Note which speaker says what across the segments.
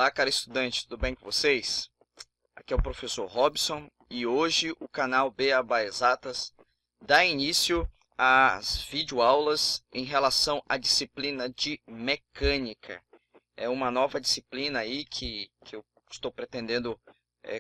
Speaker 1: Olá, cara estudante, tudo bem com vocês? Aqui é o professor Robson e hoje o canal Beabá Exatas dá início às videoaulas em relação à disciplina de mecânica. É uma nova disciplina aí que eu estou pretendendo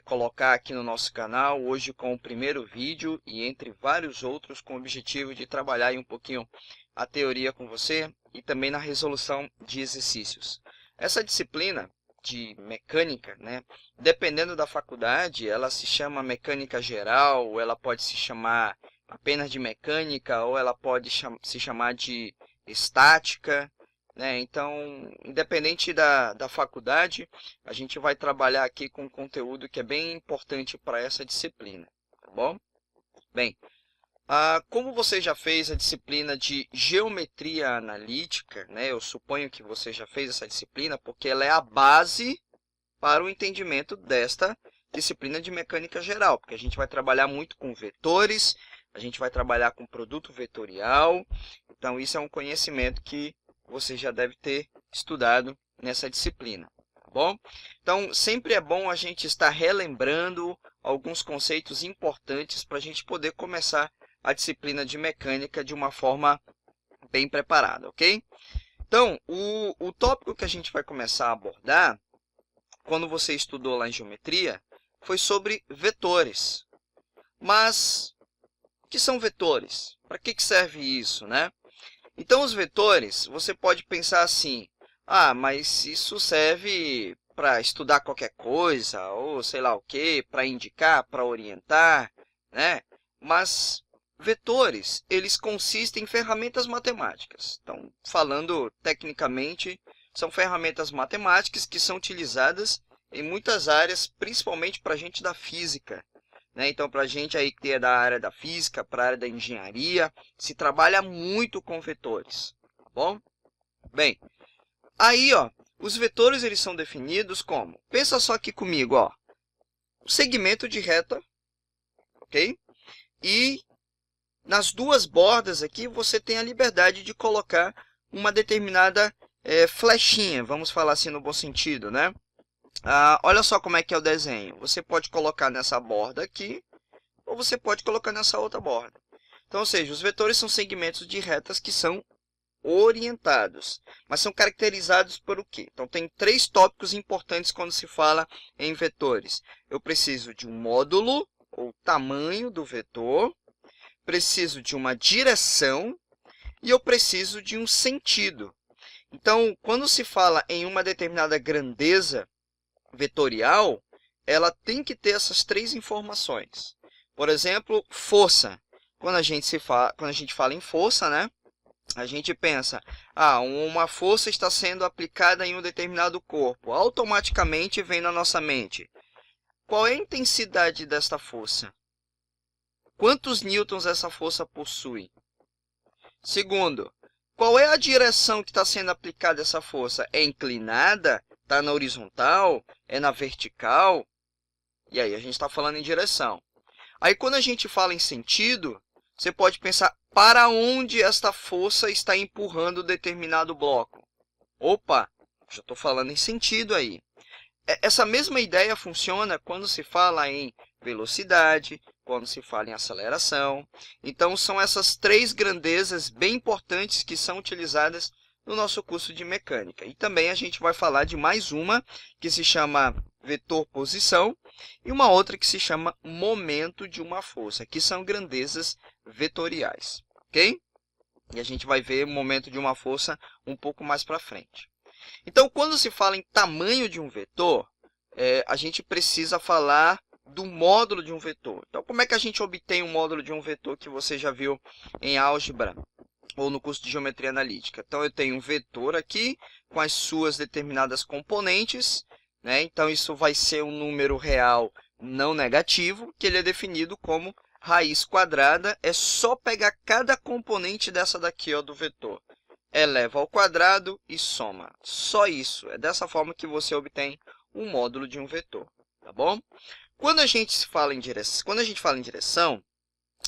Speaker 1: colocar aqui no nosso canal, hoje com o primeiro vídeo e entre vários outros com o objetivo de trabalhar aí um pouquinho a teoria com você e também na resolução de exercícios. Essa disciplina de mecânica, né, dependendo da faculdade, ela se chama mecânica geral, ou ela pode se chamar apenas de mecânica, ou ela pode se chamar de estática, né? Então, independente da faculdade, a gente vai trabalhar aqui com um conteúdo que é bem importante para essa disciplina, tá bom? Bem, como você já fez a disciplina de geometria analítica, né? Eu suponho que você já fez essa disciplina, porque ela é a base para o entendimento desta disciplina de mecânica geral, porque a gente vai trabalhar muito com vetores, a gente vai trabalhar com produto vetorial, então isso é um conhecimento que você já deve ter estudado nessa disciplina, tá bom? Então, sempre é bom a gente estar relembrando alguns conceitos importantes para a gente poder começar a disciplina de mecânica de uma forma bem preparada, ok? Então, o tópico que a gente vai começar a abordar, quando você estudou lá em geometria, foi sobre vetores. Mas, o que são vetores? Para que serve isso, né? Então, os vetores, você pode pensar assim, mas isso serve para estudar qualquer coisa, ou sei lá o que, para indicar, para orientar, né? Mas vetores, eles consistem em ferramentas matemáticas. Então, falando tecnicamente, são ferramentas matemáticas que são utilizadas em muitas áreas, principalmente para a gente da física, né? Então, para a gente aí que é da área da física, para a área da engenharia, se trabalha muito com vetores, tá bom? Bem, aí, os vetores eles são definidos como? Pensa só aqui comigo, um segmento de reta, ok? E nas duas bordas aqui você tem a liberdade de colocar uma determinada flechinha, vamos falar assim no bom sentido, né? Olha só como é que é o desenho. Você pode colocar nessa borda aqui, ou você pode colocar nessa outra borda. Então, ou seja, os vetores são segmentos de retas que são orientados, mas são caracterizados por o quê? Então, tem três tópicos importantes quando se fala em vetores. Eu preciso de um módulo, ou tamanho do vetor, preciso de uma direção e eu preciso de um sentido. Então, quando se fala em uma determinada grandeza vetorial, ela tem que ter essas três informações. Por exemplo, força. Quando a gente fala em força, né, a gente pensa, uma força está sendo aplicada em um determinado corpo. Automaticamente vem na nossa mente, qual é a intensidade desta força? Quantos newtons essa força possui? Segundo, qual é a direção que está sendo aplicada essa força? É inclinada? Está na horizontal? É na vertical? E aí a gente está falando em direção. Aí quando a gente fala em sentido, você pode pensar para onde esta força está empurrando determinado bloco. Opa, já estou falando em sentido aí. Essa mesma ideia funciona quando se fala em velocidade, quando se fala em aceleração. Então, são essas três grandezas bem importantes que são utilizadas no nosso curso de mecânica. E também a gente vai falar de mais uma, que se chama vetor posição, e uma outra que se chama momento de uma força, que são grandezas vetoriais, ok? E a gente vai ver o momento de uma força um pouco mais para frente. Então, quando se fala em tamanho de um vetor, a gente precisa falar do módulo de um vetor. Então, como é que a gente obtém um módulo de um vetor que você já viu em álgebra ou no curso de geometria analítica? Então, eu tenho um vetor aqui com as suas determinadas componentes, né? Então, isso vai ser um número real não negativo, que ele é definido como raiz quadrada. É só pegar cada componente dessa daqui, do vetor. Eleva ao quadrado e soma. Só isso. É dessa forma que você obtém um módulo de um vetor, tá bom? Quando a gente fala em direção,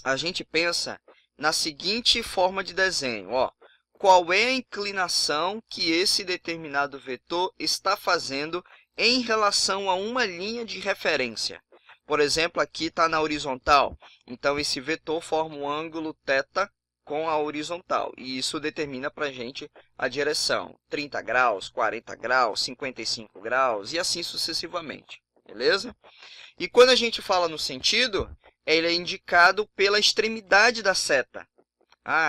Speaker 1: a gente pensa na seguinte forma de desenho, qual é a inclinação que esse determinado vetor está fazendo em relação a uma linha de referência. Por exemplo, aqui está na horizontal, então esse vetor forma um ângulo θ com a horizontal, e isso determina para a gente a direção, 30 graus, 40 graus, 55 graus e assim sucessivamente, beleza? E quando a gente fala no sentido, ele é indicado pela extremidade da seta.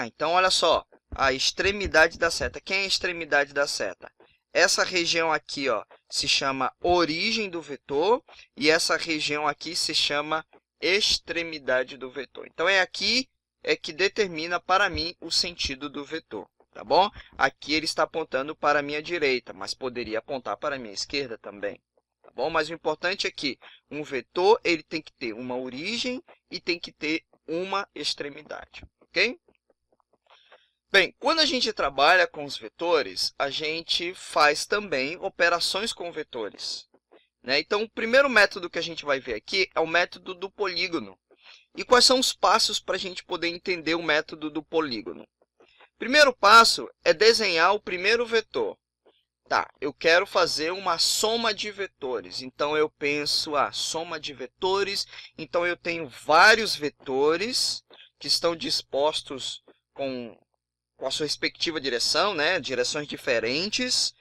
Speaker 1: Então olha só, a extremidade da seta. Quem é a extremidade da seta? Essa região aqui, ó, se chama origem do vetor e essa região aqui se chama extremidade do vetor. Então é aqui que determina para mim o sentido do vetor, tá bom? Aqui ele está apontando para a minha direita, mas poderia apontar para a minha esquerda também, tá bom? Mas o importante é que um vetor ele tem que ter uma origem e tem que ter uma extremidade, ok? Bem, quando a gente trabalha com os vetores, a gente faz também operações com vetores, né? Então, o primeiro método que a gente vai ver aqui é o método do polígono. E quais são os passos para a gente poder entender o método do polígono? Primeiro passo é desenhar o primeiro vetor. Tá, eu quero fazer uma soma de vetores. Então, eu penso a soma de vetores. Então, eu tenho vários vetores que estão dispostos com a sua respectiva direção, né? Direções diferentes.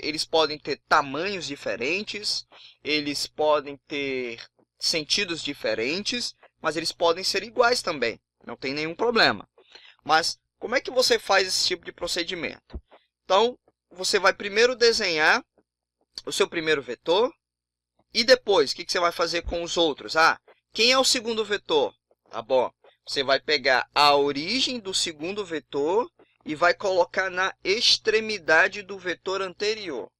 Speaker 1: Eles podem ter tamanhos diferentes. Eles podem ter sentidos diferentes. Mas eles podem ser iguais também, não tem nenhum problema. Mas como é que você faz esse tipo de procedimento? Então, você vai primeiro desenhar o seu primeiro vetor e depois, o que você vai fazer com os outros? Quem é o segundo vetor? Tá bom, você vai pegar a origem do segundo vetor e vai colocar na extremidade do vetor anterior.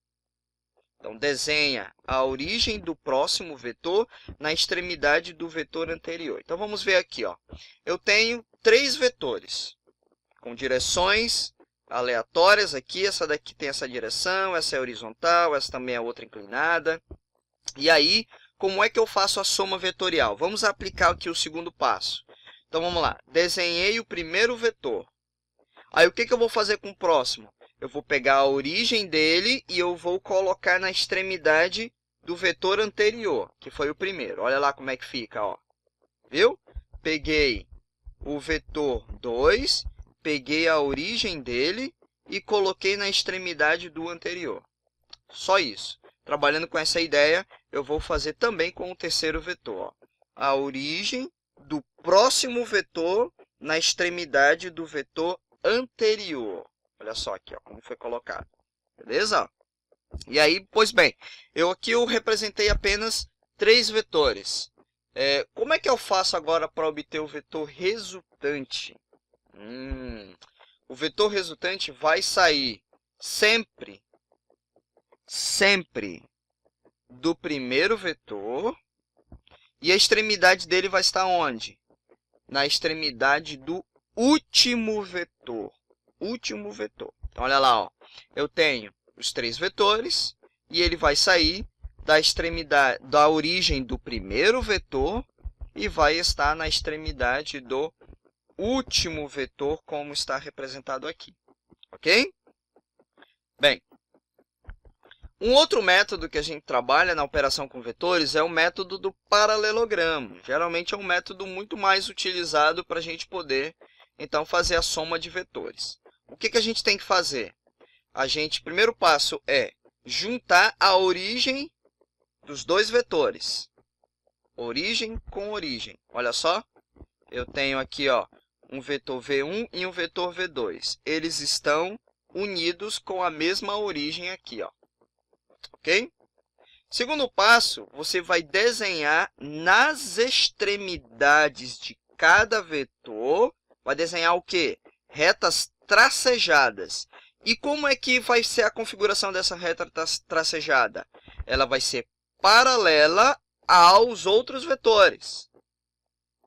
Speaker 1: Então, desenha a origem do próximo vetor na extremidade do vetor anterior. Então, vamos ver aqui, ó. Eu tenho 3 vetores com direções aleatórias aqui. Essa daqui tem essa direção, essa é horizontal, essa também é outra inclinada. E aí, como é que eu faço a soma vetorial? Vamos aplicar aqui o segundo passo. Então, vamos lá. Desenhei o primeiro vetor. Aí, o que eu vou fazer com o próximo? Eu vou pegar a origem dele e eu vou colocar na extremidade do vetor anterior, que foi o primeiro. Olha lá como é que fica, ó. Viu? Peguei o vetor 2, peguei a origem dele e coloquei na extremidade do anterior. Só isso. Trabalhando com essa ideia, eu vou fazer também com o terceiro vetor, ó. A origem do próximo vetor na extremidade do vetor anterior. Olha só aqui, ó, como foi colocado. Beleza? E aí, pois bem, aqui eu representei apenas 3 vetores. Como é que eu faço agora para obter o vetor resultante? O vetor resultante vai sair sempre do primeiro vetor. E a extremidade dele vai estar onde? Na extremidade do último vetor. Então, olha lá, ó. Eu tenho os 3 vetores e ele vai sair da extremidade, da origem do primeiro vetor e vai estar na extremidade do último vetor, como está representado aqui. Ok? Bem, um outro método que a gente trabalha na operação com vetores é o método do paralelogramo. Geralmente é um método muito mais utilizado para a gente poder, então, fazer a soma de vetores. O que a gente tem que fazer? Primeiro passo é juntar a origem dos 2 vetores. Origem com origem. Olha só, eu tenho aqui, ó, um vetor V1 e um vetor V2. Eles estão unidos com a mesma origem aqui, ó. Ok? Segundo passo, você vai desenhar nas extremidades de cada vetor, vai desenhar o quê? Retas tracejadas. E como é que vai ser a configuração dessa reta tracejada? Ela vai ser paralela aos outros vetores.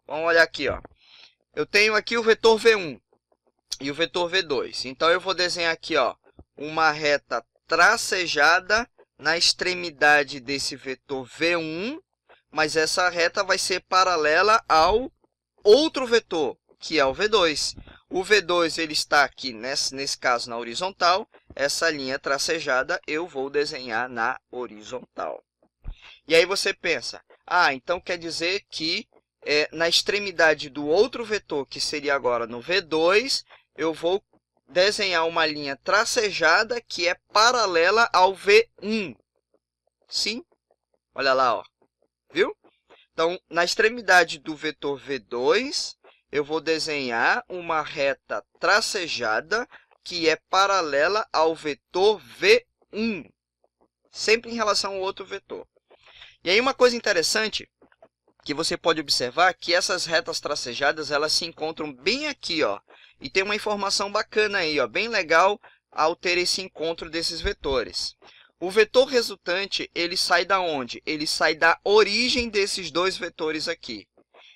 Speaker 1: Vamos olhar aqui, ó. Eu tenho aqui o vetor V1 e o vetor V2. Então, eu vou desenhar aqui, ó, uma reta tracejada na extremidade desse vetor V1, mas essa reta vai ser paralela ao outro vetor, que é o V2. O V2 ele está aqui, nesse caso, na horizontal. Essa linha tracejada eu vou desenhar na horizontal. E aí você pensa, então quer dizer que na extremidade do outro vetor, que seria agora no V2, eu vou desenhar uma linha tracejada que é paralela ao V1. Sim? Olha lá, ó. Viu? Então, na extremidade do vetor V2, eu vou desenhar uma reta tracejada que é paralela ao vetor V1, sempre em relação ao outro vetor. E aí uma coisa interessante que você pode observar que essas retas tracejadas elas se encontram bem aqui, ó, e tem uma informação bacana aí, ó, bem legal ao ter esse encontro desses vetores. O vetor resultante, ele sai da onde? Ele sai da origem desses dois vetores aqui.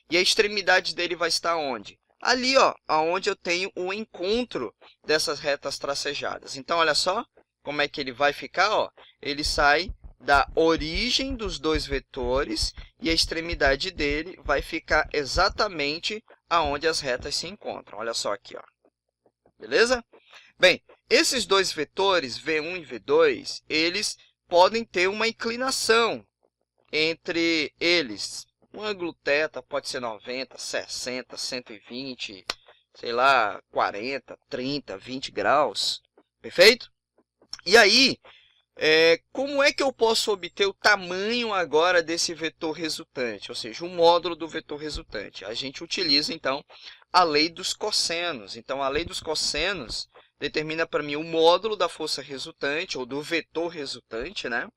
Speaker 1: E a extremidade dele vai estar onde? Ali, ó, onde eu tenho o encontro dessas retas tracejadas. Então, olha só como é que ele vai ficar, ó. Ele sai da origem dos dois vetores e a extremidade dele vai ficar exatamente aonde as retas se encontram. Olha só aqui, ó. Beleza? Bem, esses dois vetores, V1 e V2, eles podem ter uma inclinação entre eles. O ângulo θ pode ser 90, 60, 120, sei lá, 40, 30, 20 graus. Perfeito? E aí, como é que eu posso obter o tamanho agora desse vetor resultante? Ou seja, o módulo do vetor resultante. A gente utiliza, então, a lei dos cossenos. Então, a lei dos cossenos determina para mim o módulo da força resultante, ou do vetor resultante, né?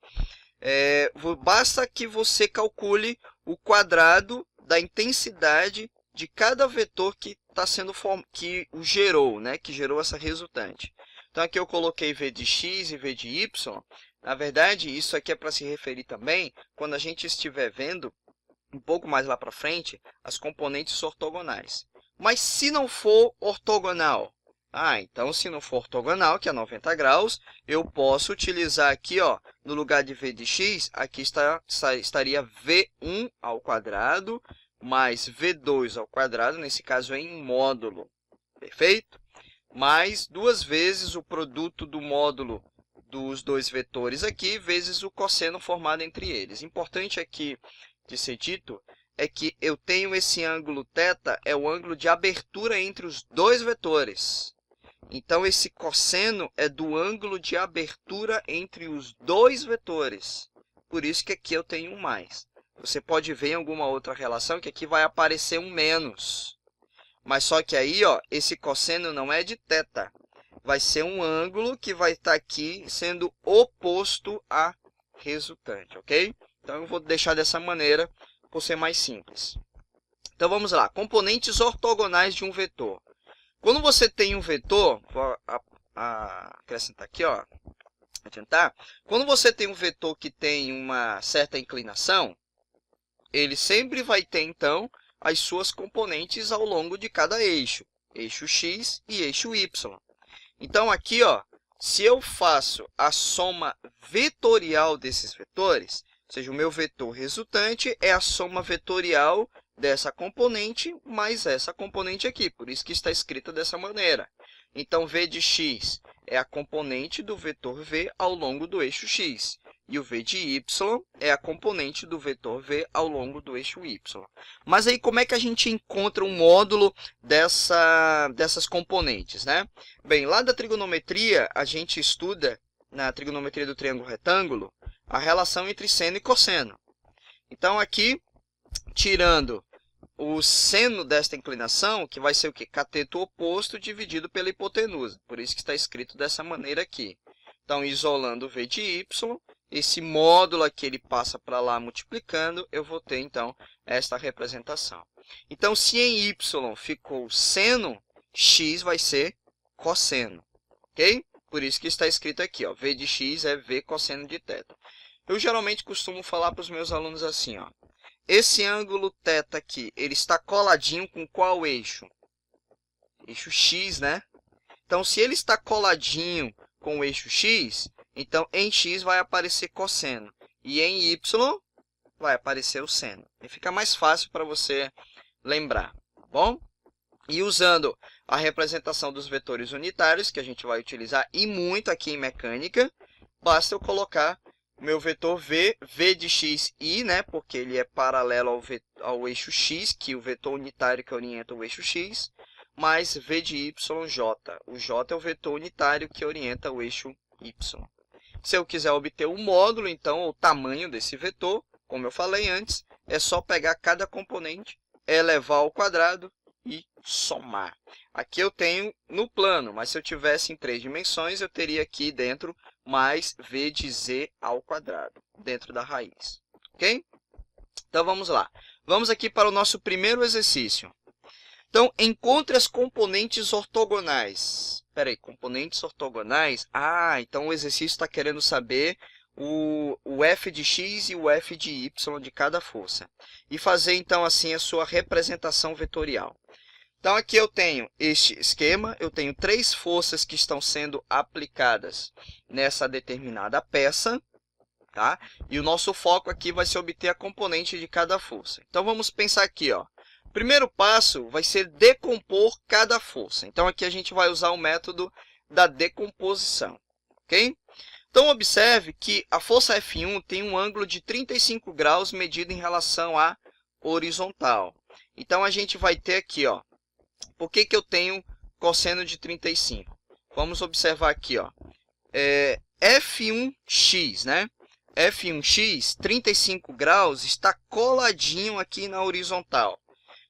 Speaker 1: Basta que você calcule o quadrado da intensidade de cada vetor que está sendo que o gerou, né? Que gerou essa resultante. Então, aqui eu coloquei v de x e v de y. Na verdade, isso aqui é para se referir também quando a gente estiver vendo, um pouco mais lá para frente, as componentes ortogonais. Mas se não for ortogonal, então se não for ortogonal, que é 90 graus, eu posso utilizar aqui, ó, no lugar de v de x, aqui estaria v1 ao quadrado mais v2 ao quadrado, nesse caso em módulo. Perfeito? Mais duas vezes o produto do módulo dos dois vetores aqui, vezes o cosseno formado entre eles. Importante aqui de ser dito é que eu tenho esse ângulo θ, é o ângulo de abertura entre os dois vetores. Então, esse cosseno é do ângulo de abertura entre os dois vetores. Por isso que aqui eu tenho um mais. Você pode ver em alguma outra relação que aqui vai aparecer um menos. Mas só que aí, ó, esse cosseno não é de θ. Vai ser um ângulo que vai estar aqui sendo oposto a resultante, ok? Então, eu vou deixar dessa maneira por ser mais simples. Então, vamos lá. Componentes ortogonais de um vetor. Quando você tem um vetor, vou acrescentar aqui, ó, adiantar. Quando você tem um vetor que tem uma certa inclinação, ele sempre vai ter, então, as suas componentes ao longo de cada eixo. Eixo x e eixo y. Então, aqui, ó, se eu faço a soma vetorial desses vetores, ou seja, o meu vetor resultante é a soma vetorial dessa componente mais essa componente aqui. Por isso que está escrita dessa maneira. Então, v de x é a componente do vetor v ao longo do eixo x. E o v de y é a componente do vetor v ao longo do eixo y. Mas aí, como é que a gente encontra um módulo dessas componentes, né? Bem, lá da trigonometria, a gente estuda, na trigonometria do triângulo retângulo, a relação entre seno e cosseno. Então, aqui, tirando o seno desta inclinação, que vai ser o quê? Cateto oposto dividido pela hipotenusa. Por isso que está escrito dessa maneira aqui. Então, isolando o v de y, esse módulo aqui ele passa para lá multiplicando, eu vou ter, então, esta representação. Então, se em y ficou seno, x vai ser cosseno. Ok? Por isso que está escrito aqui, ó, v de x é v cosseno de θ. Eu geralmente costumo falar para os meus alunos assim, ó. Esse ângulo θ aqui, ele está coladinho com qual eixo? Eixo x, né? Então, se ele está coladinho com o eixo x, então em x vai aparecer cosseno. E em y vai aparecer o seno. E fica mais fácil para você lembrar, tá bom? E usando a representação dos vetores unitários, que a gente vai utilizar e muito aqui em mecânica, basta eu colocar meu vetor v de x, i, né, porque ele é paralelo ao eixo x, que é o vetor unitário que orienta o eixo x, mais v de y, j. O j é o vetor unitário que orienta o eixo y. Se eu quiser obter o módulo, então, o tamanho desse vetor, como eu falei antes, é só pegar cada componente, elevar ao quadrado e somar. Aqui eu tenho no plano, mas se eu tivesse em 3 dimensões, eu teria aqui dentro mais v de z ao quadrado, dentro da raiz. Ok? Então, vamos lá. Vamos aqui para o nosso primeiro exercício. Então, encontre as componentes ortogonais. Espera aí, componentes ortogonais? Ah, então o exercício está querendo saber o f de x e o f de y de cada força. E fazer, então, assim, a sua representação vetorial. Então, aqui eu tenho este esquema, eu tenho 3 forças que estão sendo aplicadas nessa determinada peça, tá? E o nosso foco aqui vai ser obter a componente de cada força. Então, vamos pensar aqui, ó. O primeiro passo vai ser decompor cada força. Então, aqui a gente vai usar o método da decomposição, ok? Então, observe que a força F1 tem um ângulo de 35 graus medido em relação à horizontal. Então, a gente vai ter aqui, ó, por que eu tenho cosseno de 35? Vamos observar aqui, ó, F1x, né? F1x, 35 graus, está coladinho aqui na horizontal.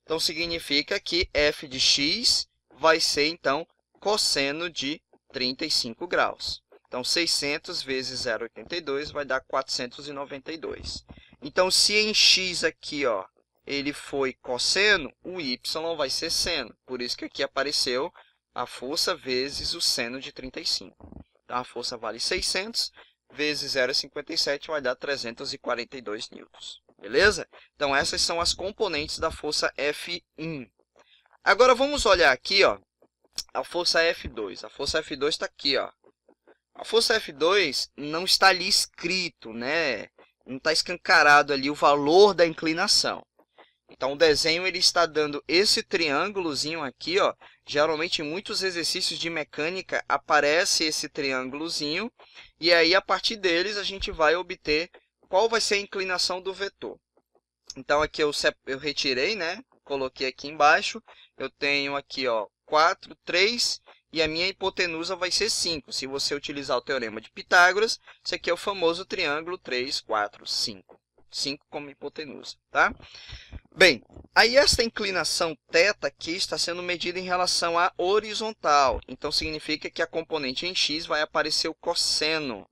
Speaker 1: Então, significa que f de x vai ser, então, cosseno de 35 graus. Então, 600 vezes 0,82 vai dar 492. Então, se em x aqui, ó, ele foi cosseno, o y vai ser seno. Por isso que aqui apareceu a força vezes o seno de 35. Então, a força vale 600 vezes 0,57 vai dar 342 newtons. Beleza? Então, essas são as componentes da força F1. Agora, vamos olhar aqui, ó, a força F2. A força F2 está aqui, ó. A força F2 não está ali escrito, né? Não está escancarado ali o valor da inclinação. Então, o desenho ele está dando esse triângulozinho aqui, ó. Geralmente, em muitos exercícios de mecânica, aparece esse triângulozinho. E aí, a partir deles, a gente vai obter qual vai ser a inclinação do vetor. Então, aqui eu retirei, né? Coloquei aqui embaixo. Eu tenho aqui, ó, 4, 3 e a minha hipotenusa vai ser 5. Se você utilizar o teorema de Pitágoras, esse aqui é o famoso triângulo 3, 4, 5. 5 como hipotenusa, tá? Bem, aí esta inclinação θ aqui está sendo medida em relação à horizontal. Então, significa que a componente em x vai aparecer o cosseno.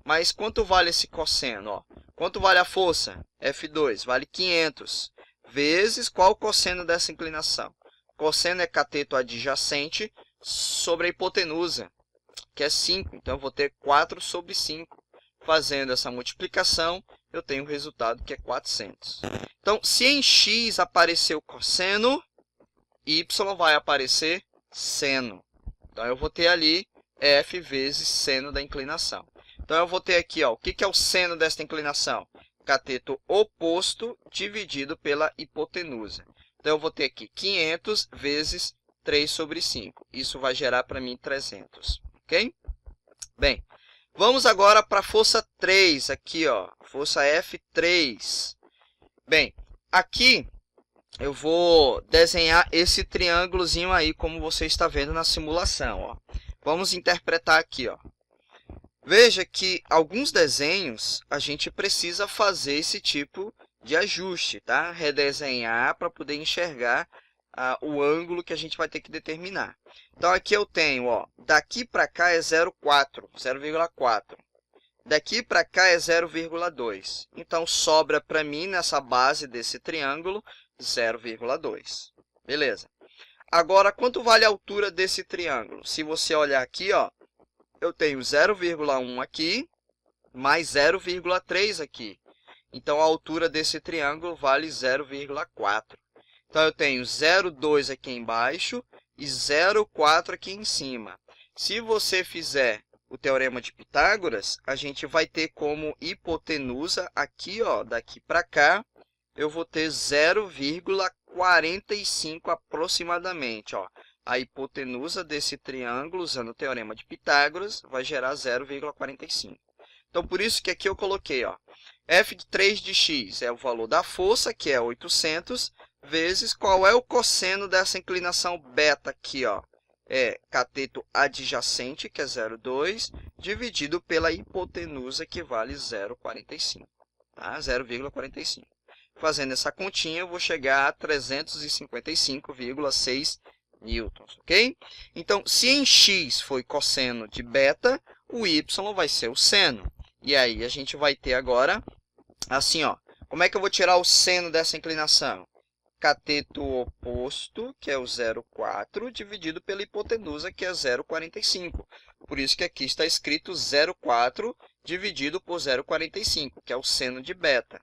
Speaker 1: Mas quanto vale esse cosseno? Ó? Quanto vale a força? F2 vale 500 vezes qual o cosseno dessa inclinação? Cosseno é cateto adjacente sobre a hipotenusa, que é 5. Então, eu vou ter 4 sobre 5. Fazendo essa multiplicação, eu tenho o resultado que é 400. Então, se em x apareceu cosseno, y vai aparecer seno. Então, eu vou ter ali f vezes seno da inclinação. Então, eu vou ter aqui, ó, o que é o seno desta inclinação? Cateto oposto dividido pela hipotenusa. Então, eu vou ter aqui 500 vezes 3 sobre 5. Isso vai gerar para mim 300. Ok? Bem, vamos agora para a força 3, aqui, ó, força F3. Bem, aqui eu vou desenhar esse triângulozinho aí, como você está vendo na simulação, ó. Vamos interpretar aqui, ó. Veja que alguns desenhos a gente precisa fazer esse tipo de ajuste, tá? Redesenhar para poder enxergar o ângulo que a gente vai ter que determinar. Então, aqui eu tenho, ó, daqui para cá é 0,4. Daqui para cá é 0,2. Então, sobra para mim, nessa base desse triângulo, 0,2. Beleza. Agora, quanto vale a altura desse triângulo? Se você olhar aqui, ó, eu tenho 0,1 aqui, mais 0,3 aqui. Então, a altura desse triângulo vale 0,4. Então, eu tenho 0,2 aqui embaixo e 0,4 aqui em cima. Se você fizer o teorema de Pitágoras, a gente vai ter como hipotenusa aqui, ó, daqui para cá, eu vou ter 0,4 0,45 aproximadamente. Ó. A hipotenusa desse triângulo, usando o teorema de Pitágoras, vai gerar 0,45. Então, por isso que aqui eu coloquei, ó, f de 3 de x é o valor da força, que é 800, vezes qual é o cosseno dessa inclinação beta aqui, ó, é cateto adjacente, que é 0,2, dividido pela hipotenusa, que vale 0,45, tá? 0,45. Fazendo essa continha, eu vou chegar a 355,6 newtons, ok? Então, se em x foi cosseno de beta, o y vai ser o seno. E aí, a gente vai ter agora, assim, ó, como é que eu vou tirar o seno dessa inclinação? Cateto oposto, que é o 0,4, dividido pela hipotenusa, que é 0,45. Por isso que aqui está escrito 0,4 dividido por 0,45, que é o seno de beta.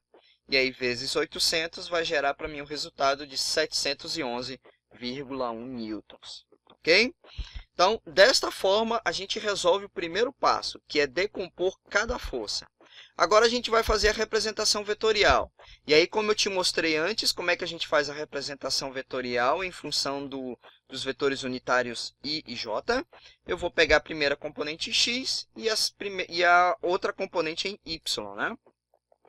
Speaker 1: E aí, vezes 800, vai gerar para mim um resultado de 711,1 newtons. Ok? Então, desta forma, a gente resolve o primeiro passo, que é decompor cada força. Agora, a gente vai fazer a representação vetorial. E aí, como eu te mostrei antes, como é que a gente faz a representação vetorial em função dos vetores unitários I e J, eu vou pegar a primeira componente x e a outra componente em y, né?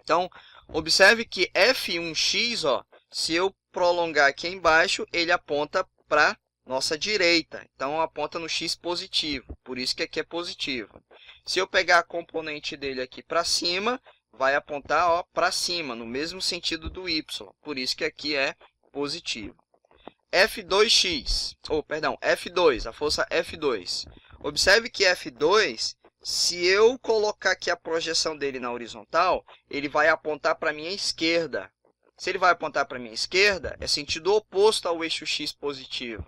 Speaker 1: Então, observe que f1x, ó, se eu prolongar aqui embaixo, ele aponta para nossa direita. Então, aponta no x positivo, por isso que aqui é positivo. Se eu pegar a componente dele aqui para cima, vai apontar para cima, no mesmo sentido do y, por isso que aqui é positivo. F2x, F2, a força F2. Observe que F2, se eu colocar aqui a projeção dele na horizontal, ele vai apontar para a minha esquerda. Se ele vai apontar para a minha esquerda, é sentido oposto ao eixo x positivo.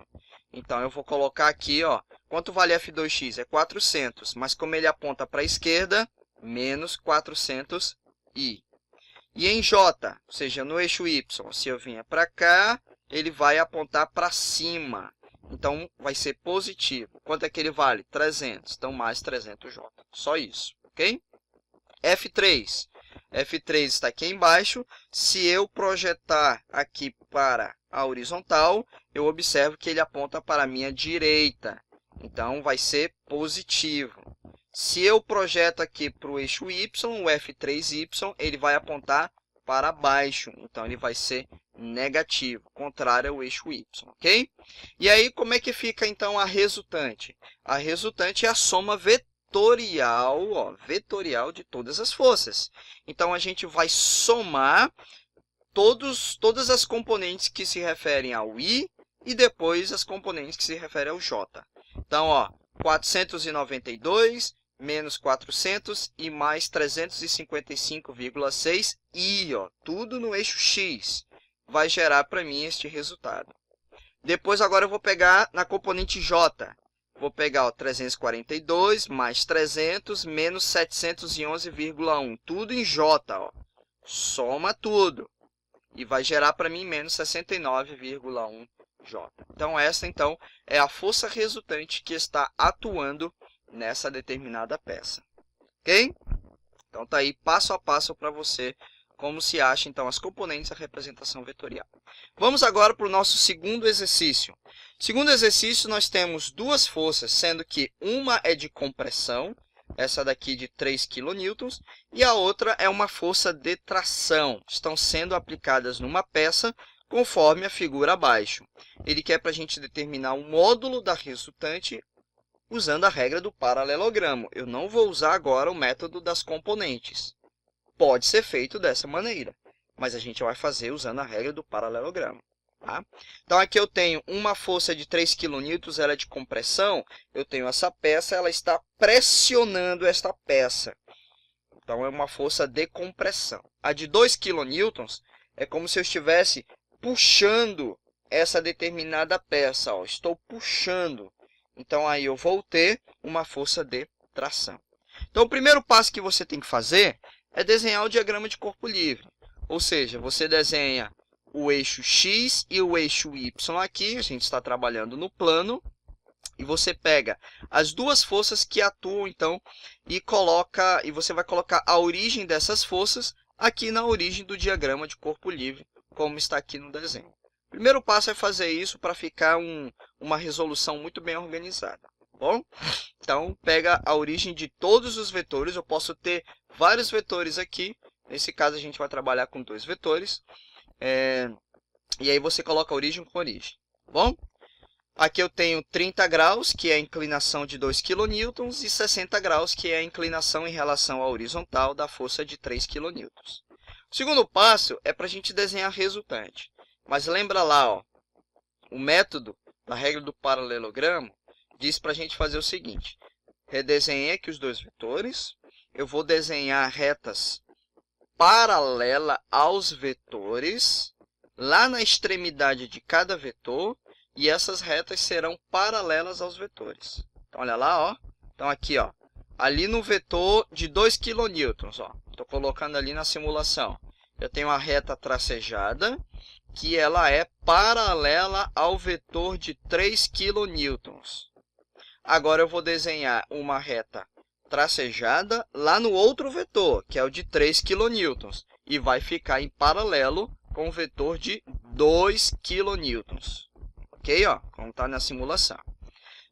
Speaker 1: Então, eu vou colocar aqui, ó, quanto vale F2x? É 400, mas como ele aponta para a esquerda, menos 400i. E em J, ou seja, no eixo y, se eu vier para cá, ele vai apontar para cima. Então, vai ser positivo. Quanto é que ele vale? 300. Então, mais 300J. Só isso, ok? F3. F3 está aqui embaixo. Se eu projetar aqui para a horizontal, eu observo que ele aponta para a minha direita. Então, vai ser positivo. Se eu projeto aqui para o eixo y, o F3y, ele vai apontar para baixo. Então, ele vai ser negativo, contrário ao eixo y, ok? E aí, como é que fica, então, a resultante? A resultante é a soma vetorial, ó, vetorial de todas as forças. Então, a gente vai somar todas as componentes que se referem ao i e depois as componentes que se referem ao j. Então, ó, 492 menos 400 e mais 355,6 i, ó, tudo no eixo x, vai gerar para mim este resultado. Depois, agora eu vou pegar na componente j. Vou pegar, ó, 342 mais 300 menos 711,1, tudo em j, ó. Soma tudo. E vai gerar para mim menos 69,1 J. Então, essa então, é a força resultante que está atuando nessa determinada peça. Ok? Então, está aí passo a passo para você como se acha, então, as componentes da representação vetorial. Vamos agora para o nosso segundo exercício. Segundo exercício, nós temos duas forças, sendo que uma é de compressão, essa daqui de 3 kN, e a outra é uma força de tração. Estão sendo aplicadas numa peça conforme a figura abaixo. Ele quer para a gente determinar o módulo da resultante usando a regra do paralelogramo. Eu não vou usar agora o método das componentes. Pode ser feito dessa maneira, mas a gente vai fazer usando a regra do paralelogramo. Tá? Então, aqui eu tenho uma força de 3 kN, ela é de compressão. Eu tenho essa peça, ela está pressionando esta peça. Então, é uma força de compressão. A de 2 kN é como se eu estivesse puxando essa determinada peça. Ó. Estou puxando. Então, aí eu vou ter uma força de tração. Então, o primeiro passo que você tem que fazer é desenhar o diagrama de corpo livre. Ou seja, você desenha o eixo X e o eixo Y aqui. A gente está trabalhando no plano. E você pega as duas forças que atuam, então, e você vai colocar a origem dessas forças aqui na origem do diagrama de corpo livre, como está aqui no desenho. Primeiro passo é fazer isso para ficar uma resolução muito bem organizada, tá bom? Então, pega a origem de todos os vetores. Eu posso ter vários vetores aqui. Nesse caso, a gente vai trabalhar com 2 vetores. E aí você coloca a origem com origem, tá bom? Aqui eu tenho 30 graus, que é a inclinação de 2 kN, e 60 graus, que é a inclinação em relação à horizontal da força de 3 kN. O segundo passo é para a gente desenhar a resultante. Mas lembra lá, ó, o método da regra do paralelogramo diz para a gente fazer o seguinte. Redesenhei aqui os 2 vetores. Eu vou desenhar retas paralelas aos vetores, lá na extremidade de cada vetor. E essas retas serão paralelas aos vetores. Então, olha lá, ó. Então, aqui, ó. Ali no vetor de 2 kN, ó. Estou colocando ali na simulação. Eu tenho a reta tracejada, que ela é paralela ao vetor de 3 kN. Agora, eu vou desenhar uma reta tracejada lá no outro vetor, que é o de 3 kN. E vai ficar em paralelo com o vetor de 2 kN. Ok, ó, como está na simulação.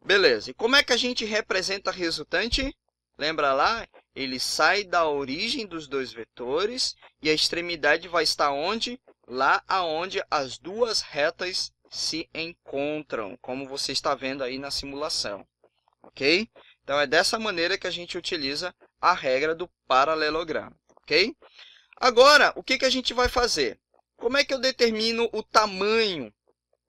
Speaker 1: Beleza, e como é que a gente representa a resultante? Lembra lá? Ele sai da origem dos 2 vetores e a extremidade vai estar onde? Lá aonde as 2 retas se encontram, como você está vendo aí na simulação. Ok? Então, é dessa maneira que a gente utiliza a regra do paralelogramo. Ok? Agora, o que a gente vai fazer? Como é que eu determino o tamanho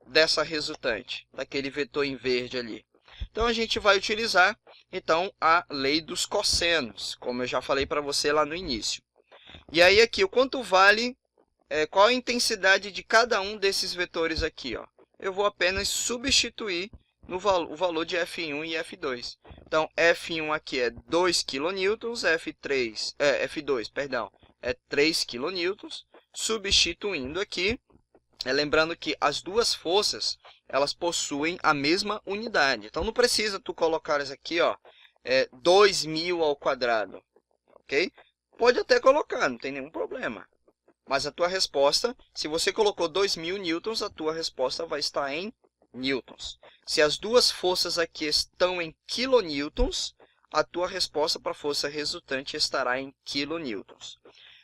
Speaker 1: dessa resultante, daquele vetor em verde ali? Então, a gente vai utilizar, então, a lei dos cossenos, como eu já falei para você lá no início. E aí, aqui, o quanto vale, qual a intensidade de cada um desses vetores aqui, ó? Eu vou apenas substituir o valor de F1 e F2. Então, F1 aqui é 2 kN, F2, perdão, é 3 kN, substituindo aqui. Lembrando que as 2 forças, elas possuem a mesma unidade. Então, não precisa tu colocar isso aqui, ó, 2.000 ao quadrado, ok? Pode até colocar, não tem nenhum problema. Mas a tua resposta, se você colocou 2.000 newtons, a tua resposta vai estar em newtons. Se as 2 forças aqui estão em kilonewtons, a tua resposta para a força resultante estará em kilonewtons.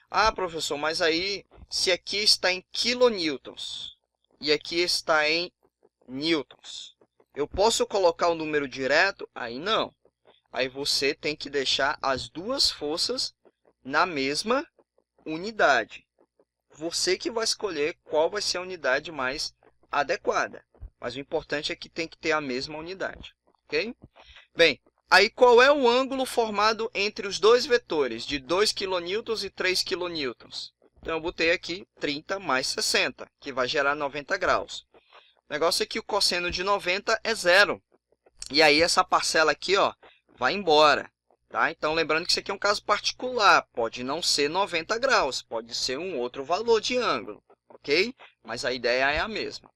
Speaker 1: Ah, professor, mas aí, se aqui está em kilonewtons e aqui está em newtons, eu posso colocar o número direto? Aí não. Aí você tem que deixar as 2 forças na mesma unidade. Você que vai escolher qual vai ser a unidade mais adequada. Mas o importante é que tem que ter a mesma unidade. Ok? Bem, aí qual é o ângulo formado entre os 2 vetores, de 2 kN e 3 kN? Então, eu botei aqui 30 mais 60, que vai gerar 90 graus. O negócio é que o cosseno de 90 é 0. E aí, essa parcela aqui, ó, vai embora. Tá? Então, lembrando que isso aqui é um caso particular. Pode não ser 90 graus, pode ser um outro valor de ângulo. Ok? Mas a ideia é a mesma.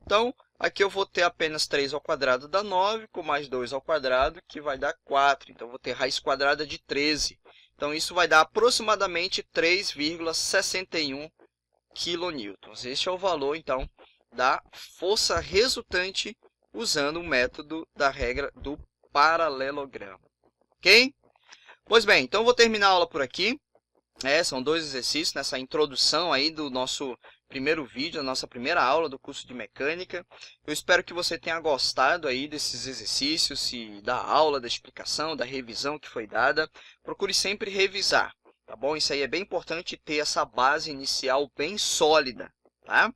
Speaker 1: Então, aqui eu vou ter apenas 3 ao quadrado dá 9, com mais 2 ao quadrado, que vai dar 4. Então, eu vou ter raiz quadrada de 13. Então, isso vai dar aproximadamente 3,61 kN. Este é o valor, então, da força resultante usando o método da regra do paralelogramo. Ok? Pois bem, então eu vou terminar a aula por aqui. São 2 exercícios nessa introdução aí do nosso primeiro vídeo, a nossa primeira aula do curso de mecânica. Eu espero que você tenha gostado aí desses exercícios e da aula, da explicação, da revisão que foi dada. Procure sempre revisar, tá bom? Isso aí é bem importante, ter essa base inicial bem sólida, tá?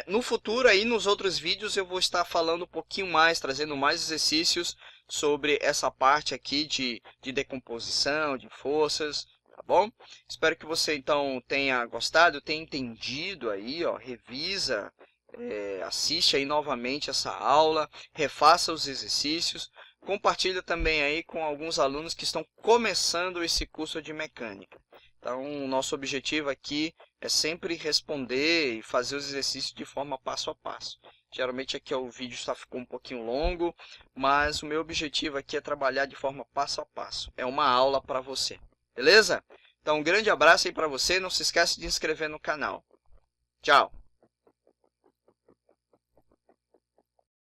Speaker 1: No futuro aí, nos outros vídeos, eu vou estar falando um pouquinho mais, trazendo mais exercícios sobre essa parte aqui de decomposição, de forças. Tá bom? Espero que você então tenha gostado, tenha entendido aí, ó, revisa, assiste aí novamente essa aula, refaça os exercícios, compartilha também aí com alguns alunos que estão começando esse curso de mecânica. Então, o nosso objetivo aqui é sempre responder e fazer os exercícios de forma passo a passo. Geralmente aqui o vídeo ficou um pouquinho longo, mas o meu objetivo aqui é trabalhar de forma passo a passo. É uma aula para você. Beleza? Então, um grande abraço aí para você. Não se esqueça de inscrever no canal. Tchau!